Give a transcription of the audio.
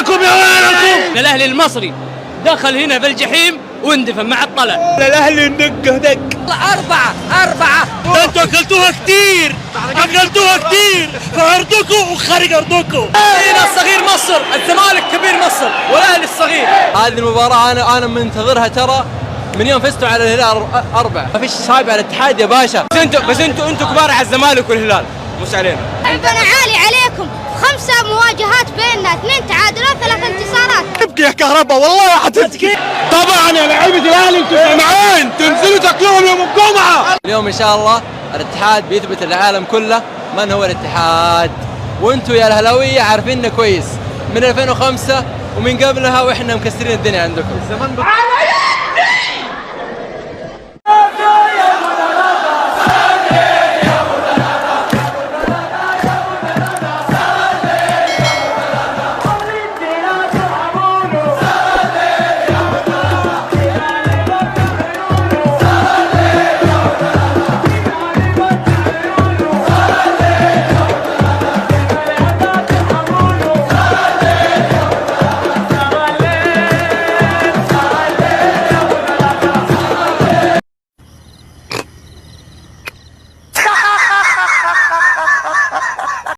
وينكم يا وينكم؟ الاهلي المصري دخل هنا في الجحيم واندفن مع الطلع. الاهلي ندقه دق. 4 انتوا اكلتوها كتير، في ارضكم وخارج ارضكم. هنا الصغير مصر، الزمالك كبير مصر والاهلي الصغير. هذه المباراة أنا منتظرها ترى من يوم فزتوا على الهلال 4. ما فيش صايب على الاتحاد يا باشا. بس انتوا كبار على الزمالك والهلال مش علينا. ربنا عالي عليكم. 5 مواجهات بيننا، 2 تعادلات 3 انتصارات. ابكي يا كهرباء والله حتبكي. طبعا يا لعيبه الاهلي انتوا سامعين تنزلوا تاكلوهم يوم الجمعه. اليوم ان شاء الله الاتحاد بيثبت للعالم كله من هو الاتحاد، وانتوا يا الهلاويه عارفيننا كويس من 2005 ومن قبلها واحنا مكسرين الدنيا عندكم.